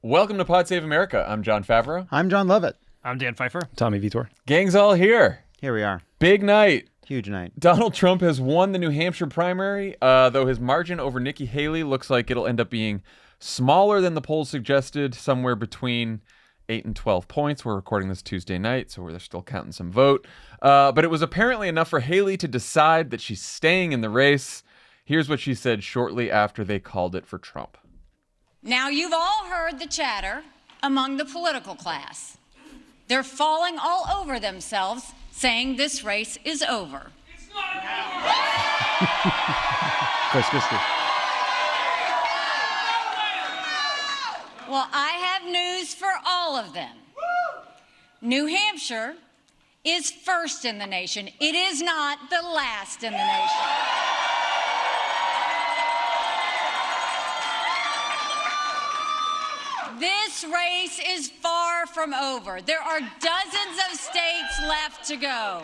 Welcome to Pod Save America. I'm Jon Favreau. I'm Jon Lovett. I'm Dan Pfeiffer. Tommy Vietor. Gang's all here. Here we are. Big night. Huge night. Donald Trump has won the New Hampshire primary, though his margin over Nikki Haley looks like it'll end up being smaller than the polls suggested, somewhere between 8 and 12 points. We're recording this Tuesday night, so we're still counting some vote. But it was apparently enough for Haley to decide that she's staying in the race. Here's what she said shortly after they called it for Trump. Now, you've all heard the chatter among the political class. They're falling all over themselves, saying this race is over. It's not Chris Christie. Well, I have news for all of them. New Hampshire is first in the nation. It is not the last in the nation. This race is far from over. There are dozens of states left to go.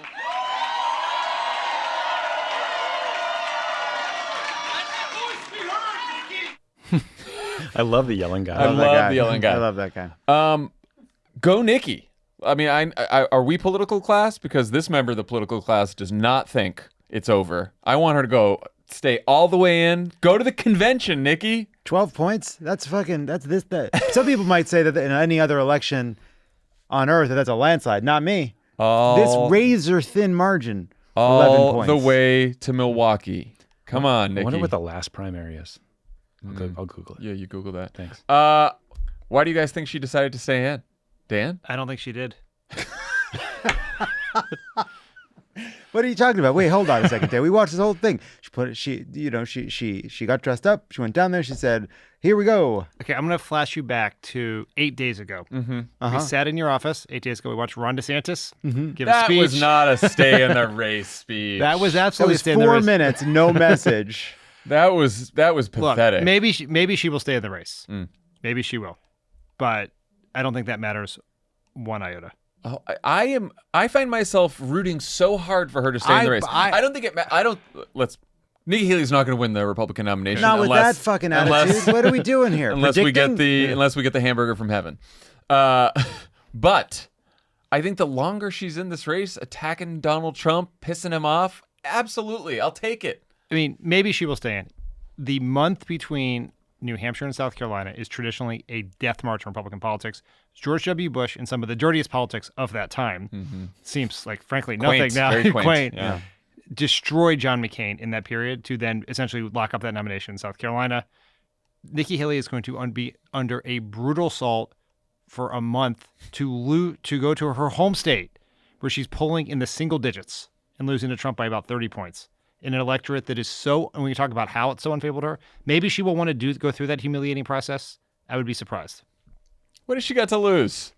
I love the yelling guy. I love the yelling guy. I love that guy. Go Nikki. I mean, are we political class? Because this member of the political class does not think it's over. I want her to go stay all the way in. Go to the convention, Nikki. 12 points? That's this. Some people might say that in any other election on earth, that's a landslide. Not me. This razor thin margin, 11 All points. the way to Milwaukee. Come on, Nikki. I wonder what the last primary is. I'll Google it. Yeah, you Google that. Thanks. Why do you guys think she decided to stay in? Dan? I don't think she did. What are you talking about? Wait, hold on a second, Dan. We watched this whole thing. She got dressed up. She went down there. She said, "Here we go." Okay, I'm going to flash you back to 8 days ago. We sat in your office 8 days ago. We watched Ron DeSantis give a That speech. was not a stay in the race speech. That was That absolutely was stay in the 4 race. minutes, no message. That was Look, pathetic. maybe she will stay in the race. Maybe she will, but I don't think that matters one iota. Oh, I find myself rooting so hard for her to stay in the race. I don't think Nikki Haley's not going to win the Republican nomination. Not with that fucking attitude. What are we doing here? Unless we get Predicting? the hamburger from heaven. But I think the longer she's in this race, attacking Donald Trump, pissing him off, absolutely, I'll take it. I mean, maybe she will stay in. The month between New Hampshire and South Carolina is traditionally a death march in Republican politics. George W. Bush and some of the dirtiest politics of that time seems like, frankly, nothing Quaint, now. very quaint. Yeah. Destroyed John McCain in that period to then essentially lock up that nomination in South Carolina. Nikki Haley is going to be under a brutal assault for a month to go to her home state, where she's polling in the single digits and losing to Trump by about 30 points. In an electorate that is so, and when you talk about how it's so unfavorable to her, maybe she will want to go through that humiliating process. I would be surprised. What has she got to lose?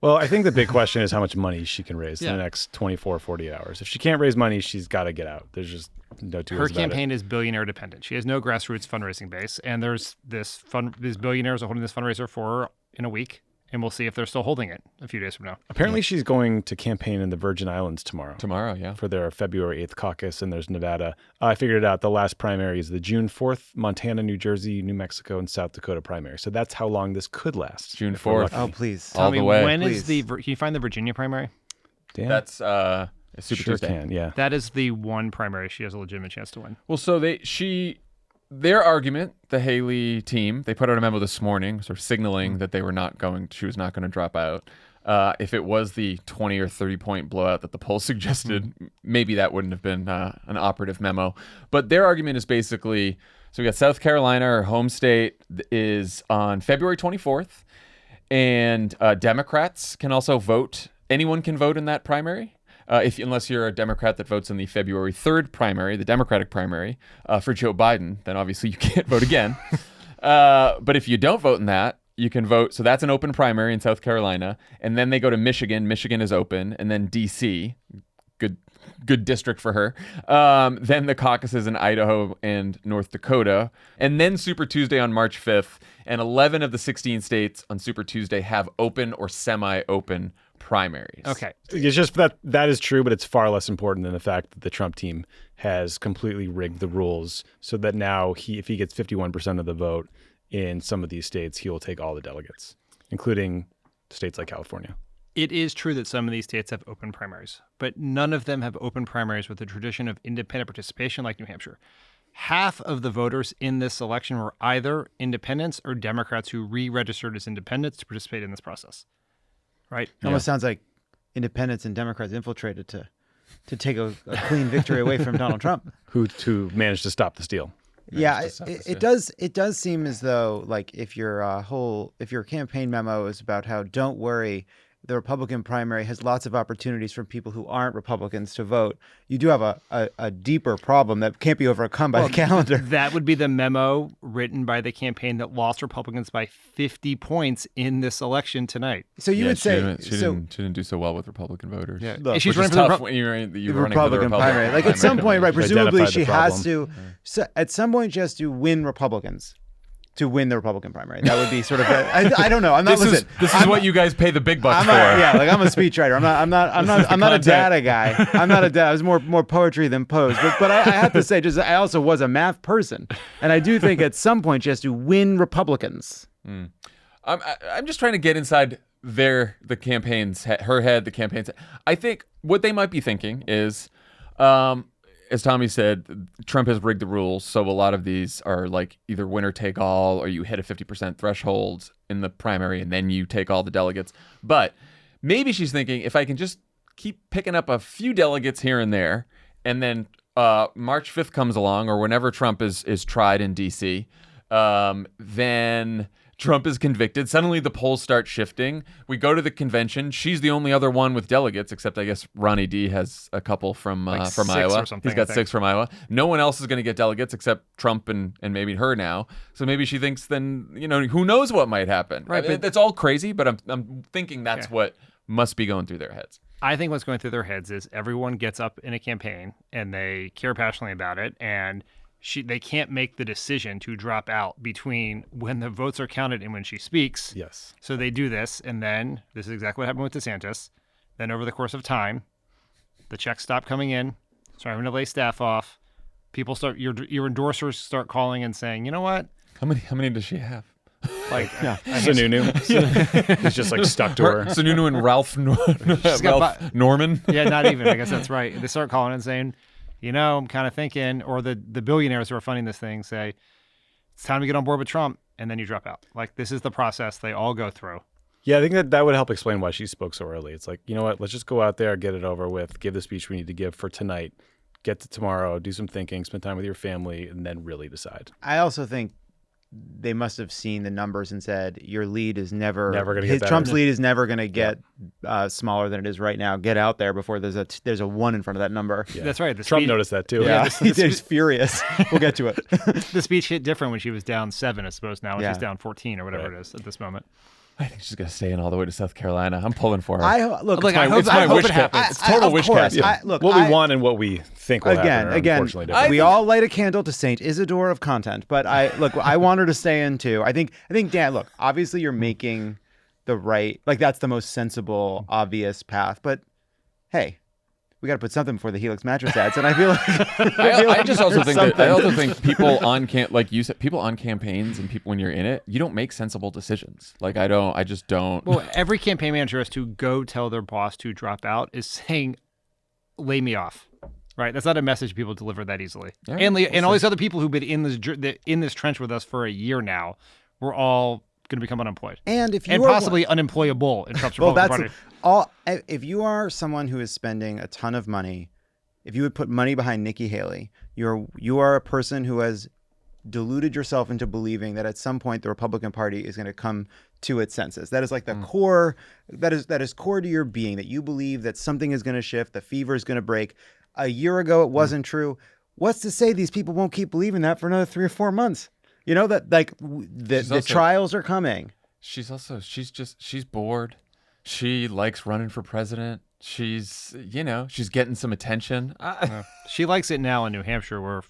Well, I think the big question is how much money she can raise in the next 24, 48 hours. If she can't raise money, she's got to get out. There's just no two ways Her about campaign is billionaire dependent. She has no grassroots fundraising base, and there's these billionaires are holding this fundraiser for her in a week, and we'll see if they're still holding it a few days from now. Apparently, she's going to campaign in the Virgin Islands tomorrow. Tomorrow, yeah. For their February 8th caucus, and there's Nevada. I figured it out. The last primary is the June 4th, Montana, New Jersey, New Mexico, and South Dakota primary. So that's how long this could last. June if we're 4th. lucky. Oh, please. All Tommy, the way. when is Please. can you find the Virginia primary? Damn. That's a Super sure Tuesday. can, yeah. That is the one primary she has a legitimate chance to win. Well, so their argument, the Haley team, they put out a memo this morning, sort of signaling that she was not going to drop out. If it was the 20 or 30 point blowout that the poll suggested, maybe that wouldn't have been an operative memo. But their argument is basically, so we got South Carolina, her home state, is on February 24th, and Democrats can also vote. Anyone can vote in that primary. Unless you're a Democrat that votes in the February 3rd primary, the Democratic primary, for Joe Biden, then obviously you can't vote again. But if you don't vote in that, you can vote. So that's an open primary in South Carolina. And then they go to Michigan. Michigan is open. And then D.C., good district for her. Then the caucuses in Idaho and North Dakota. And then Super Tuesday on March 5th. And 11 of the 16 states on Super Tuesday have open or semi-open primaries. Okay. It's just that is true, but it's far less important than the fact that the Trump team has completely rigged the rules so that now if he gets 51% of the vote in some of these states, he will take all the delegates, including states like California. It is true that some of these states have open primaries, but none of them have open primaries with a tradition of independent participation like New Hampshire. Half of the voters in this election were either independents or Democrats who re-registered as independents to participate in this process. Right? It almost sounds like independents and Democrats infiltrated to take a clean victory away from Donald Trump. Who managed to stop the steal. Yeah, it does seem as though, like, if your campaign memo is about how don't worry, the Republican primary has lots of opportunities for people who aren't Republicans to vote, you do have a deeper problem that can't be overcome by the calendar. That would be the memo written by the campaign that lost Republicans by 50 points in this election tonight. So you would say she didn't do so well with Republican voters. Yeah, Look, she's Which is running for tough the when you're the running Republican for the primary. Like at some point, right? Presumably, Identified the she has problem. to. So at some point, she has to win Republicans to win the Republican primary. That would be sort of. I don't know. I'm not. This is what you guys pay the big bucks for. Like I'm a speechwriter. I'm not a data guy. I'm not a data. I was more poetry than prose. But I have to say, I also was a math person, and I do think at some point she has to win Republicans. I'm just trying to get inside the campaign's her head, the campaign's head. I think what they might be thinking is, as Tommy said, Trump has rigged the rules, so a lot of these are like either winner take all, or you hit a 50% threshold in the primary and then you take all the delegates. But maybe she's thinking, if I can just keep picking up a few delegates here and there, and then March 5th comes along, or whenever Trump is tried in D.C., then Trump is convicted. Suddenly the polls start shifting. We go to the convention. She's the only other one with delegates, except I guess Ronnie D has a couple from Iowa. Or something, He's got 6 from Iowa. No one else is going to get delegates except Trump and maybe her now. So maybe she thinks then, who knows what might happen. Right, but that's all crazy, but I'm thinking that's what must be going through their heads. I think what's going through their heads is everyone gets up in a campaign and they care passionately about it, and they can't make the decision to drop out between when the votes are counted and when she speaks. Yes. So they do this, and then this is exactly what happened with DeSantis. Then over the course of time, the checks stop coming in, start having to lay staff off. People start your endorsers start calling and saying, you know what? How many does she have? Like Sununu. He's just like stuck to her. Sununu and Ralph Norman. Yeah, not even. I guess that's right. They start calling and saying, I'm kind of thinking, or the billionaires who are funding this thing say, it's time to get on board with Trump, and then you drop out. Like, this is the process they all go through. Yeah, I think that would help explain why she spoke so early. It's like, you know what, let's just go out there, get it over with, give the speech we need to give for tonight, get to tomorrow, do some thinking, spend time with your family, and then really decide. I also think they must have seen the numbers and said, your lead is never going to get better. Trump's lead is never going to get smaller than it is right now. Get out there before there's a 1 in front of that number. Yeah. That's right. Trump noticed that too. Yeah, he's furious. We'll get to it. The speech hit different when she was down 7, I suppose, now when Yeah. she's down 14 or whatever it is at this moment. I think she's going to stay in all the way to South Carolina. I'm pulling for her. I hope it happens. It's total wish casting. Look, what we want and what we think will happen are again, unfortunately different. we all light a candle to Saint Isidore of content, but I want her to stay in too. I think Dan, look, obviously you're making the right, like that's the most sensible, obvious path, but hey, we got to put something before the Helix mattress ads, and I feel like I just also think people on like you said, people on campaigns and people when you're in it, you don't make sensible decisions. Like I just don't. Well, every campaign manager has to go tell their boss to drop out is saying, lay me off. Right? That's not a message people deliver that easily. Yeah, and all these other people who've been in this trench with us for a year now, we're all going to become unemployed. And possibly unemployable in Trump's Republican Party. If you are someone who is spending a ton of money, if you would put money behind Nikki Haley, you are a person who has deluded yourself into believing that at some point the Republican Party is going to come to its senses. That is like the core. That is core to your being, that you believe that something is going to shift, the fever is going to break. A year ago, it wasn't true. What's to say these people won't keep believing that for another 3 or 4 months? That like the trials are coming. She's bored. She likes running for president. She's getting some attention. She likes it now in New Hampshire, where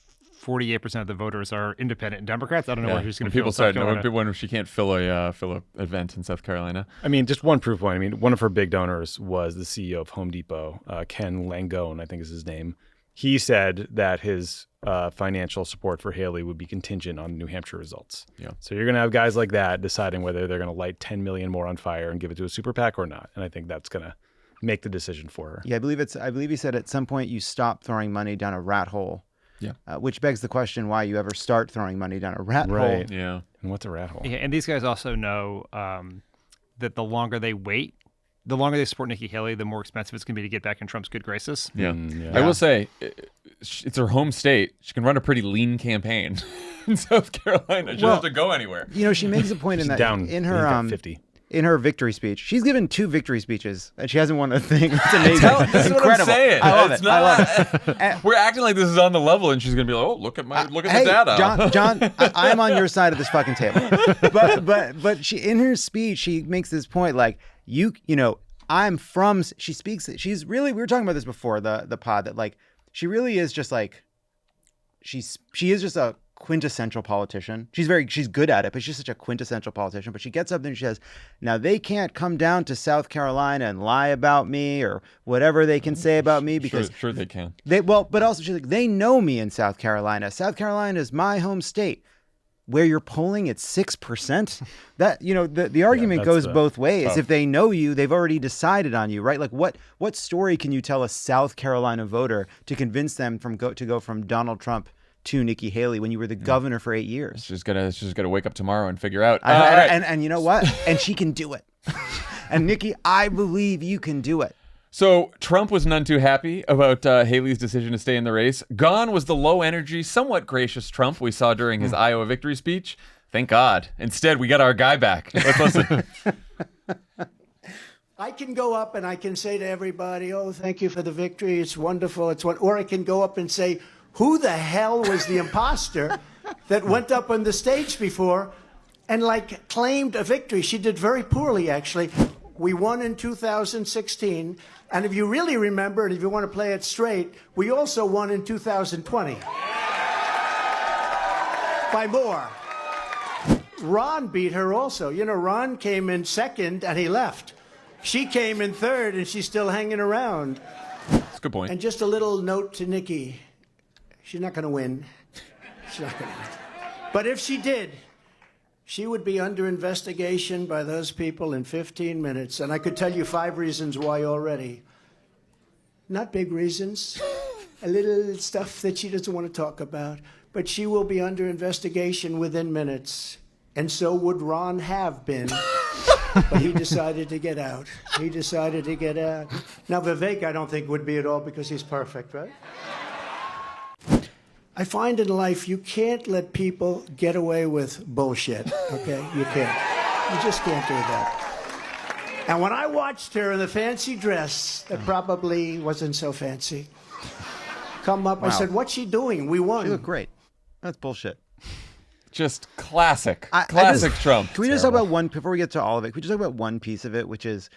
48% of the voters are independent and Democrats. I don't know where she's going to feel. When she can't fill a event in South Carolina. I mean, just one proof point. I mean, one of her big donors was the CEO of Home Depot, Ken Langone, I think is his name. He said that his financial support for Haley would be contingent on New Hampshire results. Yeah. So you're going to have guys like that deciding whether they're going to light 10 million more on fire and give it to a super PAC or not. And I think that's going to make the decision for her. Yeah, I believe he said at some point you stop throwing money down a rat hole. Yeah. Which begs the question why you ever start throwing money down a rat hole. Right. Yeah. And what's a rat hole? Yeah, and these guys also know that the longer they wait, the longer they support Nikki Haley, the more expensive it's going to be to get back in Trump's good graces. Yeah. Yeah. I will say, it's her home state. She can run a pretty lean campaign in South Carolina. She doesn't have to go anywhere. You know, she makes a point in that down in he's her got 50. in her victory speech. She's given 2 victory speeches and she hasn't won a thing. It's amazing. This is what I'm Incredible. saying. I love It's it. I love it. We're acting like this is on the level, and she's gonna be like, "Oh, look at the data." John, I'm on your side of this fucking table. But she, in her speech, she makes this point like you know, I'm from. She speaks. She's really. We were talking about this before the pod that like she really is just like she is just a quintessential politician. She's good at it, but she's such a quintessential politician. But she gets up there and she says, "Now they can't come down to South Carolina and lie about me or whatever they can say about me because sure they can. but also she's like, they know me in South Carolina. South Carolina is my home state. Where you're polling at 6%, that, you know, the argument goes both ways. tough. If they know you, they've already decided on you, right? Like what story can you tell a South Carolina voter to convince them to go from Donald Trump to Nikki Haley when you were the governor for 8 years? She's gotta wake up tomorrow and figure out. And you know what? And she can do it. And Nikki, I believe you can do it. So Trump was none too happy about Haley's decision to stay in the race. Gone was the low-energy, somewhat gracious Trump we saw during his Iowa victory speech. Thank God. Instead, we got our guy back. Let's listen. I can go up and I can say to everybody, "Oh, thank you for the victory. It's wonderful. Or I can go up and say, who the hell was the imposter that went up on the stage before and like claimed a victory?" She did very poorly, actually. We won in 2016. And if you really remember, and if you want to play it straight, we also won in 2020. By more. Ron beat her also. You know, Ron came in second and he left. She came in third and she's still hanging around. That's a good point. And just a little note to Nikki. She's not going to win. She's not going to win. But if she did, she would be under investigation by those people in 15 minutes. And I could tell you 5 reasons why already. Not big reasons. A little stuff that she doesn't want to talk about. But she will be under investigation within minutes. And so would Ron have been. But he decided to get out. He decided to get out. Now, Vivek, I don't think would be at all because he's perfect, right? I find in life you can't let people get away with bullshit, okay? You can't. You just can't do that. And when I watched her in the fancy dress that probably wasn't so fancy come up, I said, "What's she doing? We won." She looked great. That's bullshit. Just classic Trump. Trump. Can we just talk about one, before we get to all of it, can we just talk about one piece of it, which is,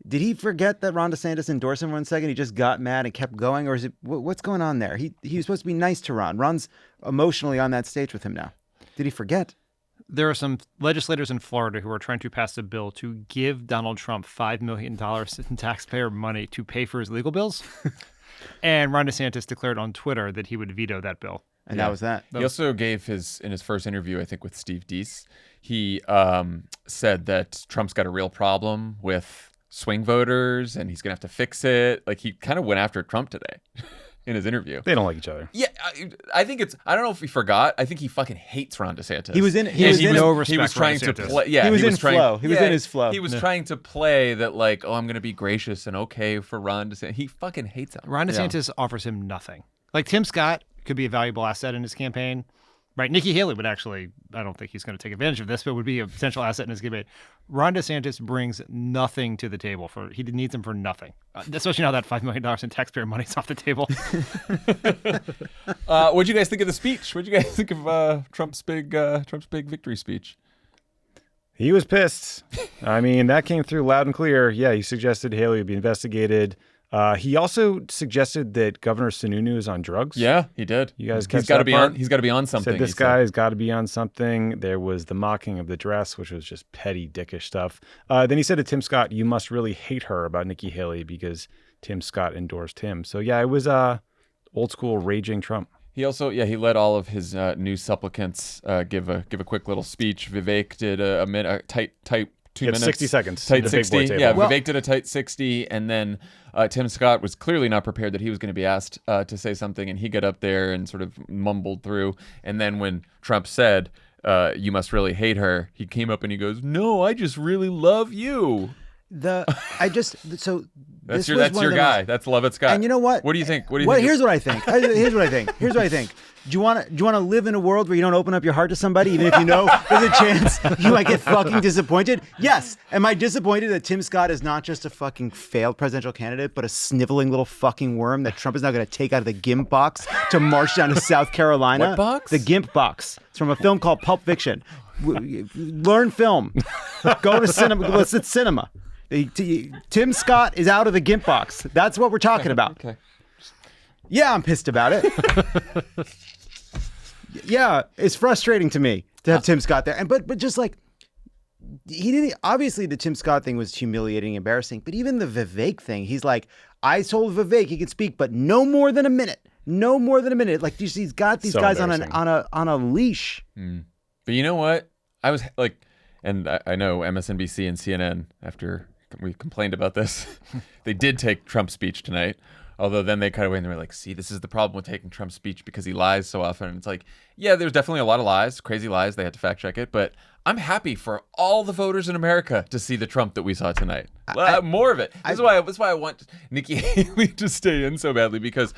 did he forget that Ron DeSantis endorsed him 1 second? He just got mad and kept going? Or is it, what's going on there? He was supposed to be nice to Ron. Ron's emotionally on that stage with him now. Did he forget? There are some legislators in Florida who are trying to pass a bill to give Donald Trump $5 million in taxpayer money to pay for his legal bills. And Ron DeSantis declared on Twitter that he would veto that bill. And that was that. He also gave in his first interview, I think with Steve Deese, he said that Trump's got a real problem with swing voters and he's going to have to fix it. Like, he kind of went after Trump today in his interview. They don't like each other. Yeah, I think I don't know if he forgot. I think he fucking hates Ron DeSantis. He was trying to DeSantis. play. Yeah, He was in flow. He was in his flow. He was trying to play that, like, oh, I'm going to be gracious and okay for Ron DeSantis. He fucking hates him. Ron DeSantis offers him nothing. Like, Tim Scott could be a valuable asset in his campaign. Right, Nikki Haley would actually, I don't think he's going to take advantage of this, but would be a potential asset in his campaign. Ron DeSantis brings nothing to the table. He needs him for nothing, especially now that $5 million in taxpayer money's off the table. What'd you guys think of the speech? What'd you guys think of Trump's big victory speech? He was pissed. I mean, that came through loud and clear. Yeah, he suggested Haley would be investigated. He also suggested that Governor Sununu is on drugs. Yeah, he did. You guys he's got to be on. He's got to be on something. Said this guy's got to be on something. There was the mocking of the dress, which was just petty, dickish stuff. Then he said to Tim Scott, "You must really hate her," about Nikki Haley because Tim Scott endorsed him. So yeah, it was old school raging Trump. He also, he let all of his new supplicants give a quick little speech. Vivek did a tight 2 You have minutes. 60 seconds. Tight The big boy 60. table. Yeah, Well- Vivek did a tight 60, and then Tim Scott was clearly not prepared that he was going to be asked to say something, and he got up there and sort of mumbled through. And then when Trump said, "You must really hate her," he came up and he goes, "No, I just really love you." That's That's your guy. That's Lovett's guy. And you know what? What do you think? What do you think? Here's what I think. Here's what I think. Do you want to live in a world where you don't open up your heart to somebody, even if you know there's a chance you might get fucking disappointed? Yes. Am I disappointed that Tim Scott is not just a fucking failed presidential candidate, but a sniveling little fucking worm that Trump is now going to take out of the GIMP box to march down to South Carolina? What box? The GIMP box. It's from a film called Pulp Fiction. Learn film. Go to cinema. Let's at cinema. Tim Scott is out of the GIMP box. That's what we're talking about. Okay. Yeah, I'm pissed about it. Yeah, it's frustrating to me to have Tim Scott there. And but just like he didn't, obviously the Tim Scott thing was humiliating, embarrassing, but even the Vivek thing, he's like, I told Vivek he could speak, but no more than a minute. No more than a minute. Like he's got these So guys on embarrassing. a leash. But you know what? I was like, and I know MSNBC and CNN, after we complained about this, they did take Trump's speech tonight. Although then they cut away and they were like, see, this is the problem with taking Trump's speech because he lies so often. And it's like, yeah, there's definitely a lot of lies, crazy lies. They had to fact check it. But I'm happy for all the voters in America to see the Trump that we saw tonight. More of it. That's why I want Nikki Haley to stay in so badly, because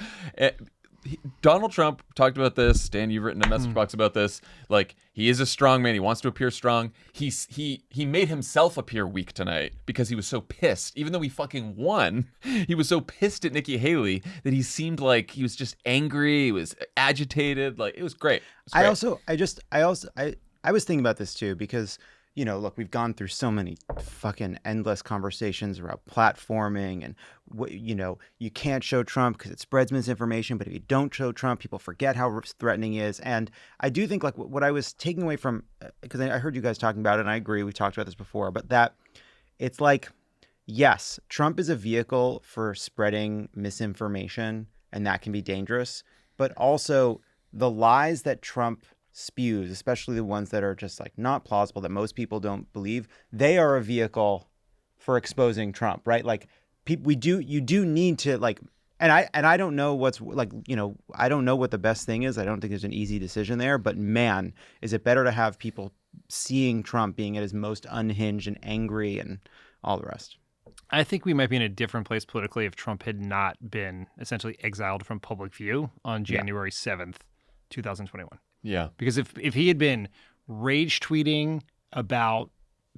Donald Trump talked about this. Dan, you've written a message box about this. Like, he is a strong man. He wants to appear strong. He made himself appear weak tonight because he was so pissed. Even though he fucking won, he was so pissed at Nikki Haley that he seemed like he was just angry. He was agitated. Like, it was great. It was great. I was thinking about this too, because, you know, look, we've gone through so many fucking endless conversations about platforming and, you know, you can't show Trump because it spreads misinformation. But if you don't show Trump, people forget how threatening he is. And I do think, like, what I was taking away from, because I heard you guys talking about it, and I agree, we talked about this before, but that it's like, yes, Trump is a vehicle for spreading misinformation, and that can be dangerous. But also the lies that Trump spews, especially the ones that are just like not plausible, that most people don't believe, they are a vehicle for exposing Trump, right? Like, you do need to, like, and I don't know what's, like, you know, I don't know what the best thing is. I don't think there's an easy decision there, but man, is it better to have people seeing Trump being at his most unhinged and angry and all the rest. I think we might be in a different place politically if Trump had not been essentially exiled from public view on January 7th, 2021. Yeah. Because if he had been rage tweeting about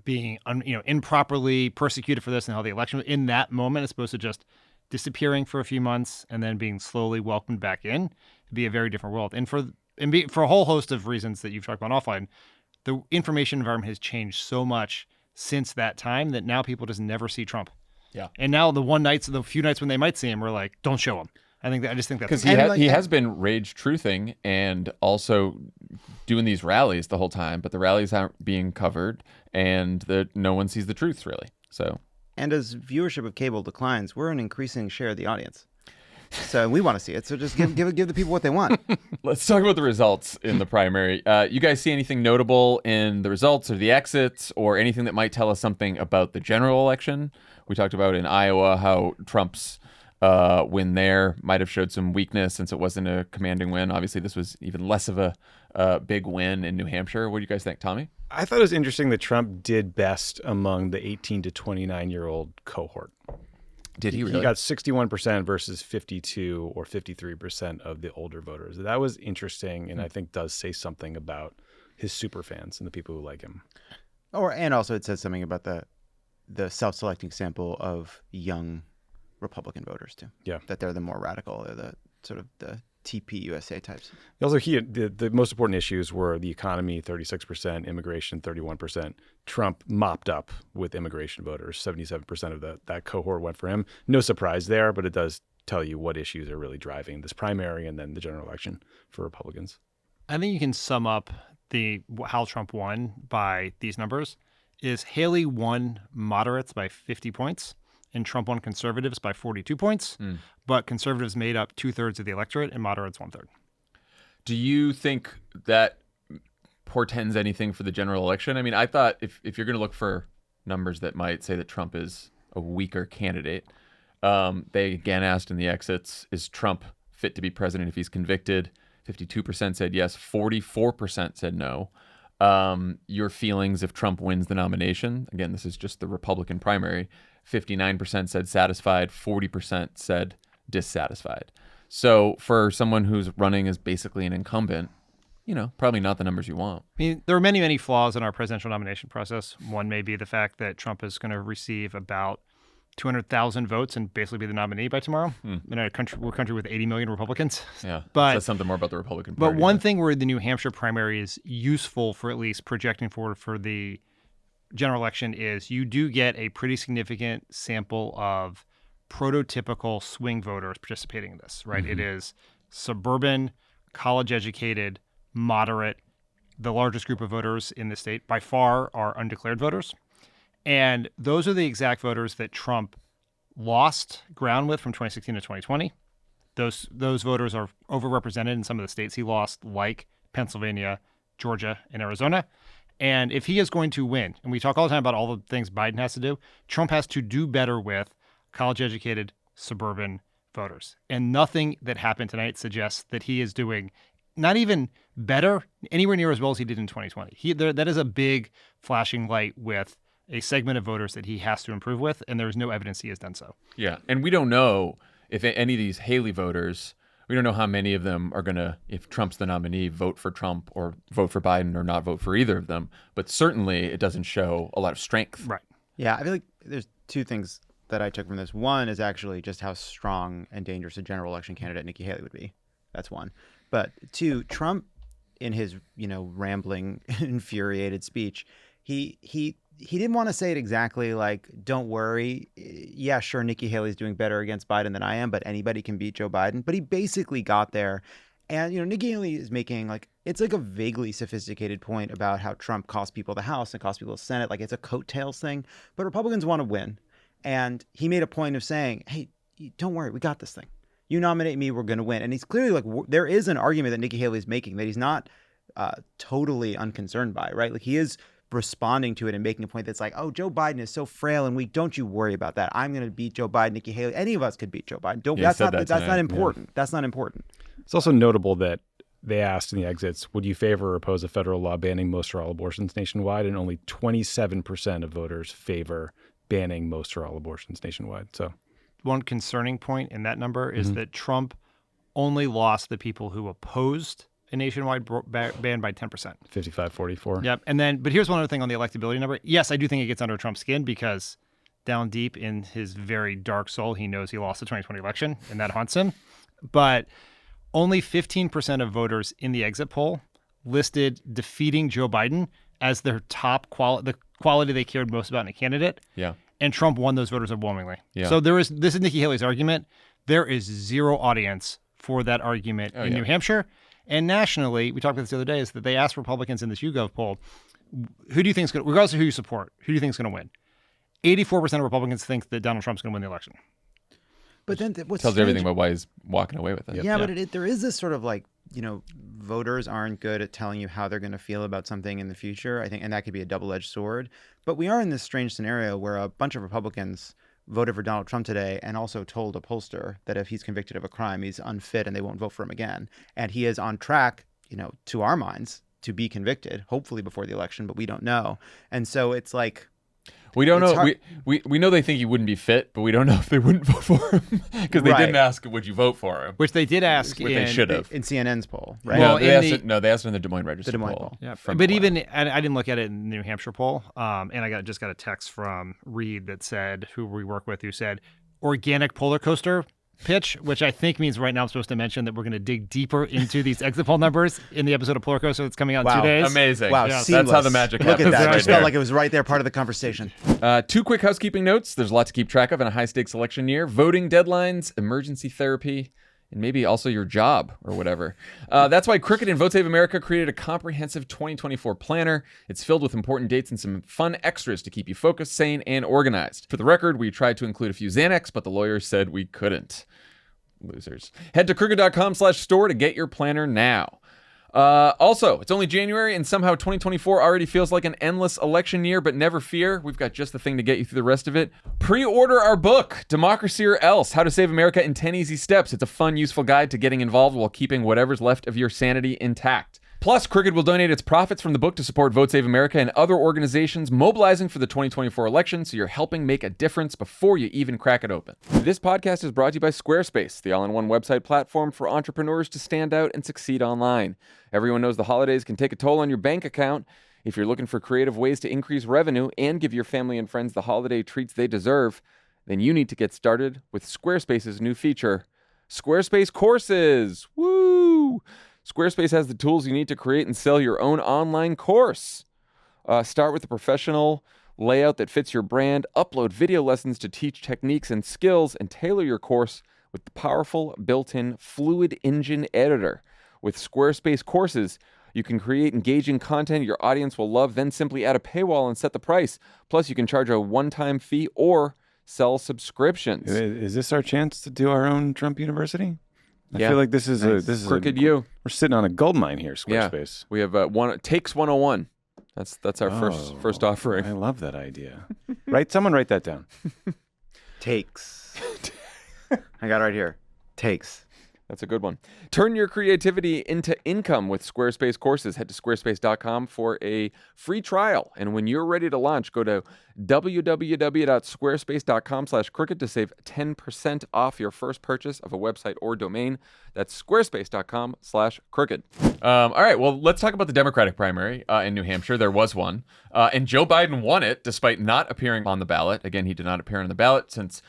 being improperly persecuted for this and how the election in that moment, as opposed to just disappearing for a few months and then being slowly welcomed back in, it'd be a very different world. And for a whole host of reasons that you've talked about offline, the information environment has changed so much since that time that now people just never see Trump. Yeah. And now the few nights when they might see him, we're like, don't show him. I just think that's because he has been rage truthing and also doing these rallies the whole time, but the rallies aren't being covered, and no one sees the truths really. So, and as viewership of cable declines, we're an increasing share of the audience. So we want to see it. So just give the people what they want. Let's talk about the results in the primary. You guys see anything notable in the results or the exits, or anything that might tell us something about the general election? We talked about in Iowa how Trump's win there might have showed some weakness since it wasn't a commanding win. Obviously, this was even less of a big win in New Hampshire. What do you guys think, Tommy? I thought it was interesting that Trump did best among the 18 to 29-year-old cohort. Did he really? He got 61% versus 52 or 53% of the older voters. That was interesting, and I think does say something about his super fans and the people who like him. And also it says something about the self-selecting sample of young Republican voters too. Yeah, that they're the more radical, they're the sort of the TP USA types. Also, the most important issues were the economy, 36%, immigration, 31%. Trump mopped up with immigration voters. 77% of that cohort went for him. No surprise there, but it does tell you what issues are really driving this primary and then the general election for Republicans. I think you can sum up how Trump won by these numbers. Is Haley won moderates by 50 points. And Trump won conservatives by 42 points, but conservatives made up 2/3 of the electorate and moderates 1/3. Do you think that portends anything for the general election? I mean, I thought if you're going to look for numbers that might say that Trump is a weaker candidate, they again asked in the exits, is Trump fit to be president if he's convicted? 52% said yes, 44% said no. Your feelings if Trump wins the nomination? Again, this is just the Republican primary. 59% said satisfied, 40% said dissatisfied. So for someone who's running as basically an incumbent, probably not the numbers you want. I mean, there are many, many flaws in our presidential nomination process. One may be the fact that Trump is going to receive about 200,000 votes and basically be the nominee by tomorrow in a country with 80 million Republicans. Yeah, but says something more about the Republican Party. But one thing where the New Hampshire primary is useful for at least projecting forward for the general election is you do get a pretty significant sample of prototypical swing voters participating in this, right? It is suburban, college-educated, moderate. The largest group of voters in the state by far are undeclared voters. And those are the exact voters that Trump lost ground with from 2016 to 2020. Those voters are overrepresented in some of the states he lost, like Pennsylvania, Georgia, and Arizona. And if he is going to win, and we talk all the time about all the things Biden has to do, Trump has to do better with college-educated suburban voters. And nothing that happened tonight suggests that he is doing not even better, anywhere near as well as he did in 2020. That is a big flashing light with a segment of voters that he has to improve with, and there's no evidence he has done so. Yeah, and we don't know if any of these Haley voters, we don't know how many of them are going to, if Trump's the nominee, vote for Trump or vote for Biden or not vote for either of them. But certainly it doesn't show a lot of strength. Right. Yeah, I feel like there's two things that I took from this. One is actually just how strong and dangerous a general election candidate Nikki Haley would be. That's one. But two, Trump, in his rambling, infuriated speech, he didn't want to say it exactly like, don't worry. Yeah, sure, Nikki Haley's doing better against Biden than I am, but anybody can beat Joe Biden. But he basically got there. And, Nikki Haley is making it's like a vaguely sophisticated point about how Trump cost people the House and cost people the Senate. Like it's a coattails thing. But Republicans want to win. And he made a point of saying, hey, don't worry, we got this thing. You nominate me, we're going to win. And he's clearly there is an argument that Nikki Haley is making that he's not totally unconcerned by, right? Like he is responding to it and making a point that's like, oh, Joe Biden is so frail and weak. Don't you worry about that. I'm going to beat Joe Biden, Nikki Haley. Any of us could beat Joe Biden. That's not important. Yeah. That's not important. It's also notable that they asked in the exits, would you favor or oppose a federal law banning most or all abortions nationwide? And only 27% of voters favor banning most or all abortions nationwide. So one concerning point in that number is that Trump only lost the people who opposed a nationwide ban by 10%. 55-44. Yep. But here's one other thing on the electability number. Yes, I do think it gets under Trump's skin because down deep in his very dark soul, he knows he lost the 2020 election and that haunts him. But only 15% of voters in the exit poll listed defeating Joe Biden as their top the quality they cared most about in a candidate. Yeah. And Trump won those voters overwhelmingly. Yeah. So this is Nikki Haley's argument. There is zero audience for that argument in New Hampshire. And nationally, we talked about this the other day, is that they asked Republicans in this YouGov poll, who do you think is going to, regardless of who you support, who do you think is going to win? 84% of Republicans think that Donald Trump's going to win the election. But then what's tells strange, everything about why he's walking away with it. Yeah, but there is this sort of voters aren't good at telling you how they're going to feel about something in the future. I think, and that could be a double-edged sword. But we are in this strange scenario where a bunch of Republicans voted for Donald Trump today and also told a pollster that if he's convicted of a crime, he's unfit and they won't vote for him again. And he is on track, to our minds, to be convicted, hopefully before the election, but we don't know. And so it's like, we don't know. We know they think he wouldn't be fit, but we don't know if they wouldn't vote for him because they didn't ask, would you vote for him? Which they did ask. They should have. In CNN's poll, right? Well, they asked it in the Des Moines Register poll. Yeah, but even I didn't look at it in the New Hampshire poll, and I just got a text from Reed that said, who we work with, who said, organic polar coaster pitch, which I think means right now I'm supposed to mention that we're going to dig deeper into these exit poll numbers in the episode of Polar Coaster that's coming out in 2 days. Amazing. Wow, that's how the magic happens. Look at that. Right Just felt like it was right there, part of the conversation. 2 quick housekeeping notes. There's a lot to keep track of in a high-stakes election year. Voting deadlines, emergency therapy, and maybe also your job or whatever. That's why Cricket and Vote Save America created a comprehensive 2024 planner. It's filled with important dates and some fun extras to keep you focused, sane, and organized. For the record, we tried to include a few Xanax, but the lawyers said we couldn't. Losers. Head to Cricket.com/store to get your planner now. Also, it's only January, and somehow 2024 already feels like an endless election year, but never fear. We've got just the thing to get you through the rest of it. Pre-order our book, Democracy or Else, How to Save America in 10 Easy Steps. It's a fun, useful guide to getting involved while keeping whatever's left of your sanity intact. Plus, Crooked will donate its profits from the book to support Vote Save America and other organizations mobilizing for the 2024 election, so you're helping make a difference before you even crack it open. This podcast is brought to you by Squarespace, the all-in-one website platform for entrepreneurs to stand out and succeed online. Everyone knows the holidays can take a toll on your bank account. If you're looking for creative ways to increase revenue and give your family and friends the holiday treats they deserve, then you need to get started with Squarespace's new feature, Squarespace Courses. Woo! Squarespace has the tools you need to create and sell your own online course. Start with a professional layout that fits your brand, upload video lessons to teach techniques and skills, and tailor your course with the powerful built-in Fluid Engine editor. With Squarespace Courses, you can create engaging content your audience will love, then simply add a paywall and set the price. Plus, you can charge a one-time fee or sell subscriptions. Is this our chance to do our own Trump University? I feel like this is Crooked you. We're sitting on a gold mine here, Squarespace. Yeah. We have Takes 101. That's our first offering. I love that idea. Someone write that down. Takes. I got it right here. Takes. That's a good one. Turn your creativity into income with Squarespace Courses. Head to squarespace.com for a free trial. And when you're ready to launch, go to www.squarespace.com/crooked to save 10% off your first purchase of a website or domain. That's squarespace.com/crooked. All right, well, let's talk about the Democratic primary in New Hampshire. There was one. And Joe Biden won it despite not appearing on the ballot. Again, he did not appear on the ballot since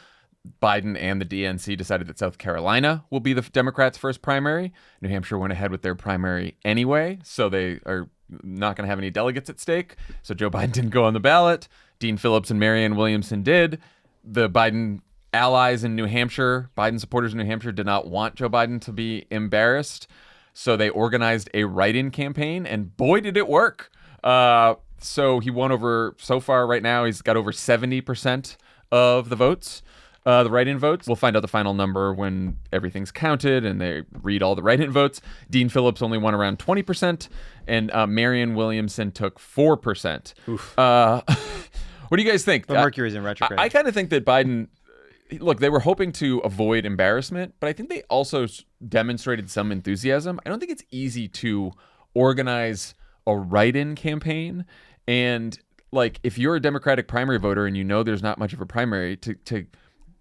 Biden and the DNC decided that South Carolina will be the Democrats' first primary. New Hampshire went ahead with their primary anyway, so they are not going to have any delegates at stake. So Joe Biden didn't go on the ballot. Dean Phillips and Marianne Williamson did. The Biden allies in New Hampshire, Biden supporters in New Hampshire, did not want Joe Biden to be embarrassed. So they organized a write-in campaign, and boy, did it work. So he won so far right now, he's got over 70% of the votes. The write-in votes. We'll find out the final number when everything's counted and they read all the write-in votes. Dean Phillips only won around 20%, and Marianne Williamson took 4%. What do you guys think? But Mercury's in retrograde. I kind of think that Biden, look, they were hoping to avoid embarrassment, but I think they also demonstrated some enthusiasm. I don't think it's easy to organize a write-in campaign, and like if you're a Democratic primary voter and you know there's not much of a primary, to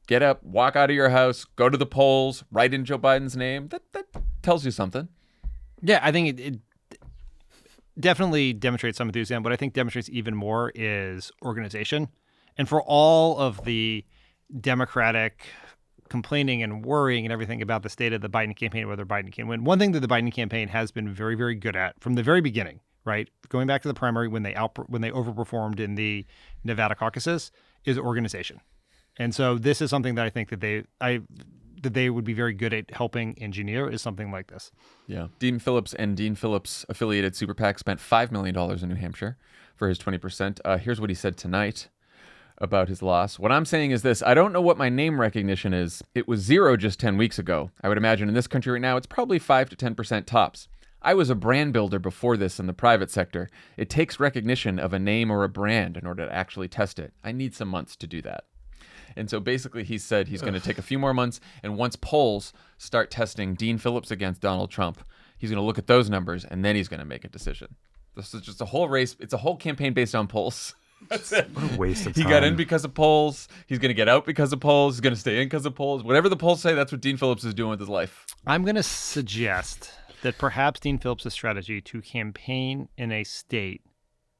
get up, walk out of your house, go to the polls, write in Joe Biden's name. That tells you something. Yeah, I think it definitely demonstrates some enthusiasm. What I think demonstrates even more is organization. And for all of the Democratic complaining and worrying and everything about the state of the Biden campaign, whether Biden can win, one thing that the Biden campaign has been very, very good at from the very beginning, right, going back to the primary when they overperformed in the Nevada caucuses, is organization. And so this is something that I think that they would be very good at helping engineer, is something like this. Yeah. Dean Phillips and Dean Phillips affiliated super PAC spent $5 million in New Hampshire for his 20%. Here's what he said tonight about his loss. What I'm saying is this: I don't know what my name recognition is. It was 0 just 10 weeks ago. I would imagine in this country right now, it's probably 5 to 10% tops. I was a brand builder before this in the private sector. It takes recognition of a name or a brand in order to actually test it. I need some months to do that. And so basically he said he's going to take a few more months, and once polls start testing Dean Phillips against Donald Trump, he's going to look at those numbers, and then he's going to make a decision. This is just a whole race. It's a whole campaign based on polls. That's it. What a waste of time. He got in because of polls. He's going to get out because of polls. He's going to stay in because of polls. Whatever the polls say, that's what Dean Phillips is doing with his life. I'm going to suggest that perhaps Dean Phillips' strategy to campaign in a state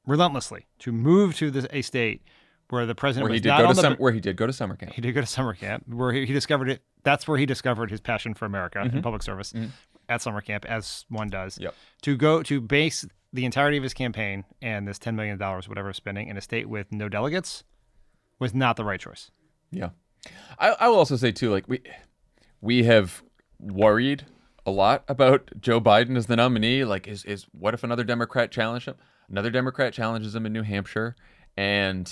relentlessly, to move to a state where the president was not on where he did go to summer camp. He did go to summer camp, where he discovered it. That's where he discovered his passion for America and public service at summer camp, as one does. Yep. To base the entirety of his campaign and this $10 million, whatever spending, in a state with no delegates was not the right choice. Yeah. I will also say too, like we have worried a lot about Joe Biden as the nominee. Like, is what if another Democrat challenged him? Another Democrat challenges him in New Hampshire, And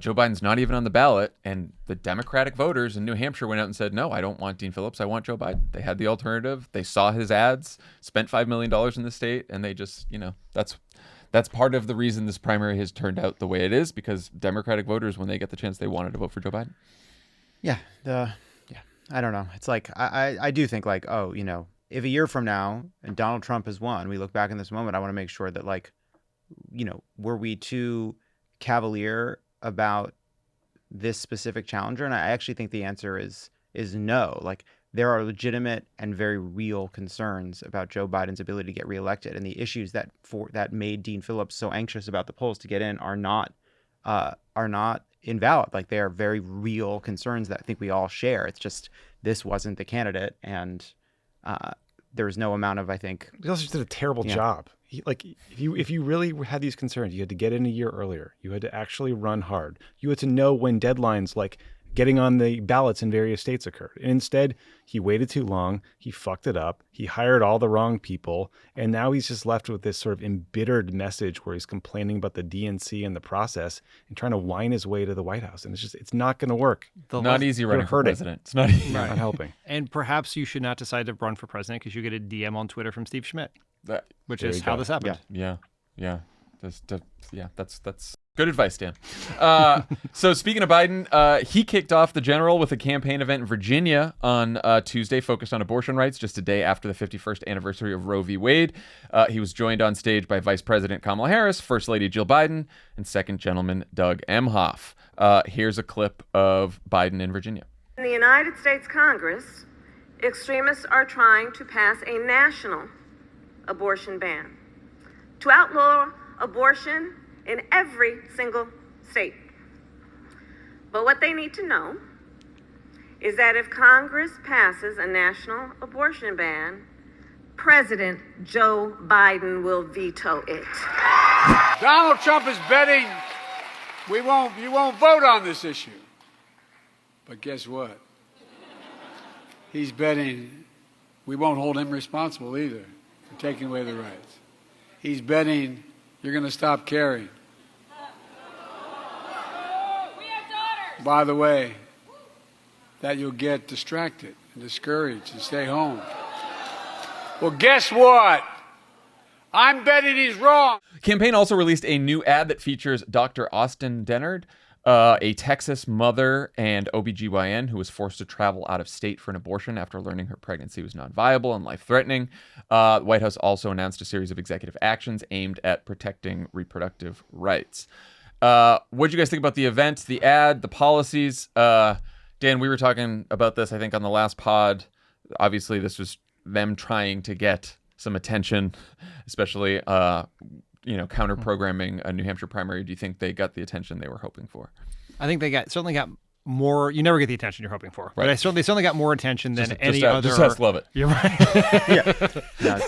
Joe Biden's not even on the ballot. And the Democratic voters in New Hampshire went out and said, no, I don't want Dean Phillips. I want Joe Biden. They had the alternative. They saw his ads, spent $5 million in the state. And they just, that's part of the reason this primary has turned out the way it is, because Democratic voters, when they get the chance, they wanted to vote for Joe Biden. Yeah. I don't know. It's like, I do think like, if a year from now and Donald Trump has won, we look back in this moment, I want to make sure that like, were we too cavalier about this specific challenger? And I actually think the answer is no. Like, there are legitimate and very real concerns about Joe Biden's ability to get reelected, and the issues that made Dean Phillips so anxious about the polls to get in are not invalid. Like, they are very real concerns that I think we all share. It's just this wasn't the candidate, and there's no amount of, I think, he also just did a terrible job. If you really had these concerns, you had to get in a year earlier. You had to actually run hard. You had to know when deadlines like getting on the ballots in various states occurred. And instead, he waited too long. He fucked it up. He hired all the wrong people. And now he's just left with this sort of embittered message where he's complaining about the DNC and the process and trying to whine his way to the White House. And it's not going to work. Not easy running for president. It's not easy. Not helping. And perhaps you should not decide to run for president because you get a DM on Twitter from Steve Schmidt, which There is you how go. this happened. Yeah. That's good advice, Dan. So speaking of Biden, he kicked off the general with a campaign event in Virginia on Tuesday focused on abortion rights, just a day after the 51st anniversary of Roe v. Wade. He was joined on stage by Vice President Kamala Harris, First Lady Jill Biden, and Second Gentleman Doug Emhoff. Here's a clip of Biden in Virginia. In the United States Congress, extremists are trying to pass a national abortion ban to outlaw abortion in every single state. But what they need to know is that if Congress passes a national abortion ban, President Joe Biden will veto it. Donald Trump is betting you won't vote on this issue. But guess what? He's betting we won't hold him responsible either for taking away the rights. He's betting you're going to stop caring. By the way, that you'll get distracted and discouraged and stay home. Well, guess what? I'm betting he's wrong. Campaign also released a new ad that features Dr. Austin Dennard, a Texas mother and OBGYN who was forced to travel out of state for an abortion after learning her pregnancy was not viable and life-threatening. The White House also announced a series of executive actions aimed at protecting reproductive rights. What did you guys think about the event, the ad, the policies? Dan, we were talking about this, I think, on the last pod. Obviously, this was them trying to get some attention, especially, counter-programming a New Hampshire primary. Do you think they got the attention they were hoping for? I think they certainly got more. You never get the attention you're hoping for, Right. But they certainly got more attention than any other. Just ask Lovett. You're right. No,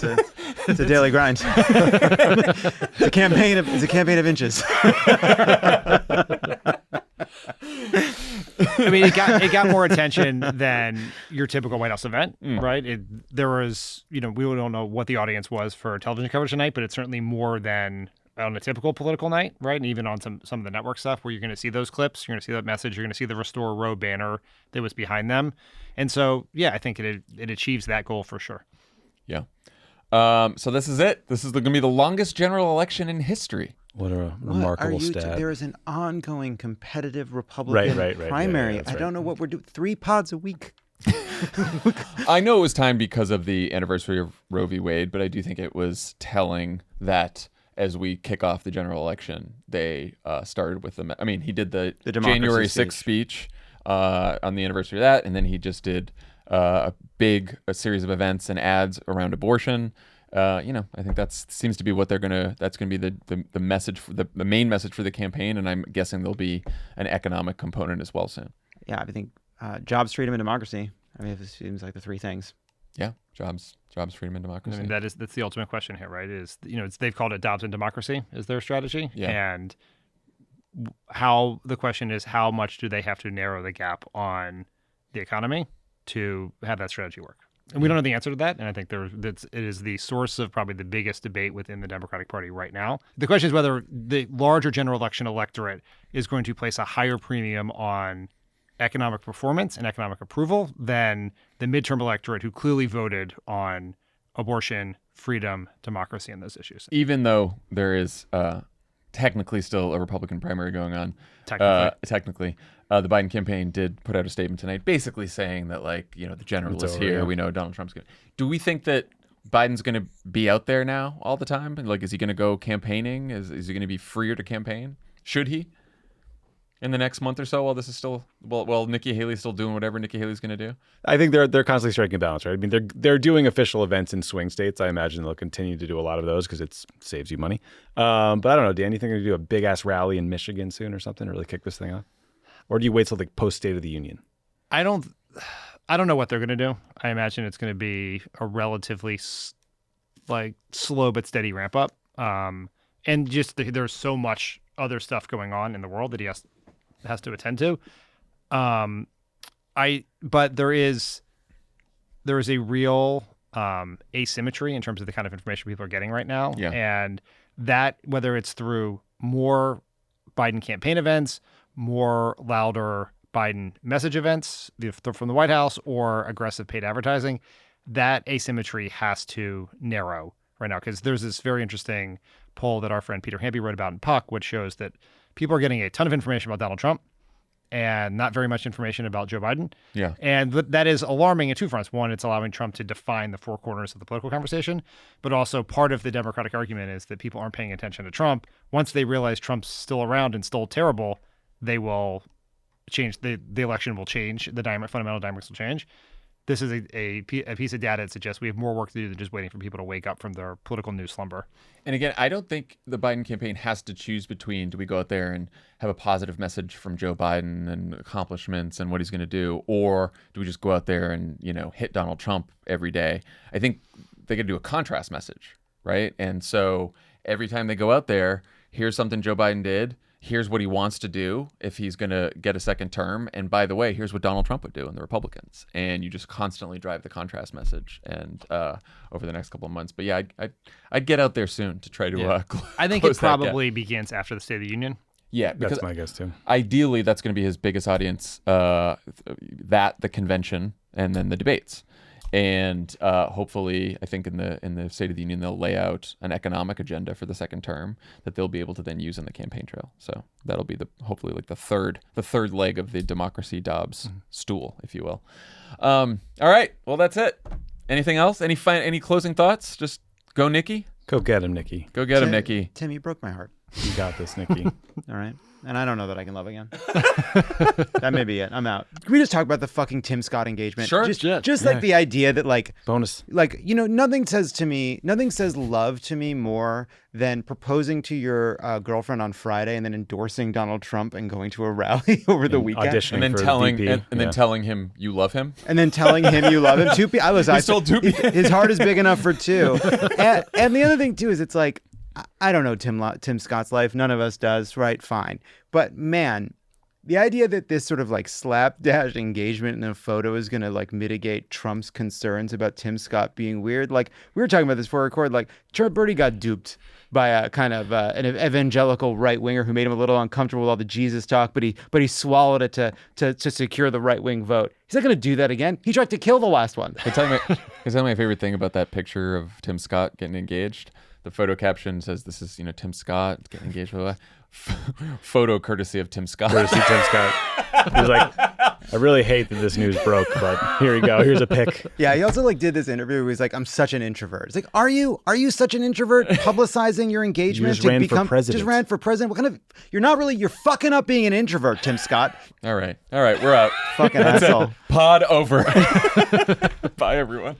it's a daily grind. It's a campaign of inches. I mean, it got more attention than your typical White House event, right? There was, we don't know what the audience was for television coverage tonight, but it's certainly more than on a typical political night, right? And even on some of the network stuff where you're going to see those clips, you're going to see that message, you're going to see the Restore Roe banner that was behind them. And so, yeah, I think it achieves that goal for sure. Yeah. So this is it. This is going to be the longest general election in history. What a remarkable stat. There is an ongoing competitive Republican primary. Yeah, I don't know what we're doing. 3 pods a week. I know it was timed because of the anniversary of Roe v. Wade, but I do think it was telling that as we kick off the general election, they started with he did the January 6th speech on the anniversary of that, and then he just did a series of events and ads around abortion. I think that seems to be what that's gonna be the message for the main message for the campaign, and I'm guessing there'll be an economic component as well soon. Yeah, I think jobs, freedom, and democracy. I mean, it seems like the 3 things. Yeah, jobs, freedom, and democracy. I mean, that's the ultimate question here, right? They've called it jobs and democracy is their strategy, and the question is how much do they have to narrow the gap on the economy to have that strategy work? And we don't know the answer to that. And I think it is the source of probably the biggest debate within the Democratic Party right now. The question is whether the larger general election electorate is going to place a higher premium on economic performance and economic approval than the midterm electorate who clearly voted on abortion, freedom, democracy, and those issues. Even though there is technically still a Republican primary going on. Technically. The Biden campaign did put out a statement tonight basically saying that, like, you know, the general is here. We know Donald Trump's going to. Do we think that Biden's going to be out there now all the time? Like, is he going to go campaigning? Is he going to be freer to campaign? Should he? In the next month or so, while this is still while Nikki Haley's still doing whatever Nikki Haley's going to do? I think they're constantly striking a balance, right? I mean, they're doing official events in swing states. I imagine they'll continue to do a lot of those because it saves you money. But I don't know, Dan, you think they're going to do a big ass rally in Michigan soon or something to really kick this thing off? Or do you wait till the post State of the Union? I don't know what they're going to do. I imagine it's going to be a relatively slow but steady ramp up. And just there's so much other stuff going on in the world that he has to attend to. But there is a real asymmetry in terms of the kind of information people are getting right now. Yeah. And that, whether it's through more Biden campaign events, more louder Biden message events from the White House, or aggressive paid advertising, that asymmetry has to narrow right now. Because there's this very interesting poll that our friend Peter Hamby wrote about in Puck, which shows that people are getting a ton of information about Donald Trump and not very much information about Joe Biden. Yeah. And that is alarming in two fronts. One, it's allowing Trump to define the four corners of the political conversation, but also part of the Democratic argument is that people aren't paying attention to Trump. Once they realize Trump's still around and still terrible, they will change. The election will change. The fundamental dynamics will change. This is a piece of data that suggests we have more work to do than just waiting for people to wake up from their political news slumber. And again, I don't think the Biden campaign has to choose between, do we go out there and have a positive message from Joe Biden and accomplishments and what he's going to do, or do we just go out there and, you know, hit Donald Trump every day? I think they got to do a contrast message, right? And so every time they go out there, here's something Joe Biden did. Here's what he wants to do if he's going to get a second term. And by the way, here's what Donald Trump would do and the Republicans. And you just constantly drive the contrast message and over the next couple of months. But yeah, I'd get out there soon to try to I think it probably begins after the State of the Union. Yeah, because that's my guess too. Ideally, that's going to be his biggest audience, the convention, and then the debates. And hopefully, I think in the State of the Union, they'll lay out an economic agenda for the second term that they'll be able to then use in the campaign trail. So that'll be hopefully like the third leg of the democracy Dobbs stool, if you will. All right, well, that's it. Anything else? Any closing thoughts? Just go, Nikki. Go get him, Nikki. Go get him, Nikki. Tim, you broke my heart. You got this, Nikki. All right. And I don't know that I can love again. That may be it. I'm out. Can we just talk about the fucking Tim Scott engagement? Sure. Just like the idea that, like, bonus. Like, you know, nothing says love to me more than proposing to your girlfriend on Friday and then endorsing Donald Trump and going to a rally over the weekend. Auditioning and then for telling VP. then telling him you love him. And then telling him you love him. His heart is big enough for two. And the other thing too is it's like, I don't know Tim Scott's life. None of us does, right? Fine. But man, the idea that this sort of like slapdash engagement in a photo is going to like mitigate Trump's concerns about Tim Scott being weird. Like, we were talking about this before record, like Trump Birdie got duped by a kind of an evangelical right winger who made him a little uncomfortable with all the Jesus talk, but he swallowed it to secure the right wing vote. He's not going to do that again. He tried to kill the last one. Can I tell you my favorite thing about that picture of Tim Scott getting engaged? The photo caption says, "This is, Tim Scott getting engaged." Blah, blah, blah. Photo courtesy of Tim Scott. Courtesy Tim Scott. He's like, I really hate that this news broke, but here we go. Here's a pic. Yeah, he also like did this interview where he's like, "I'm such an introvert." It's like, are you such an introvert? Publicizing your engagement just ran for president. Just ran for president. What kind of? You're fucking up being an introvert, Tim Scott. All right, we're out. Fucking asshole. Pod over. Bye, everyone.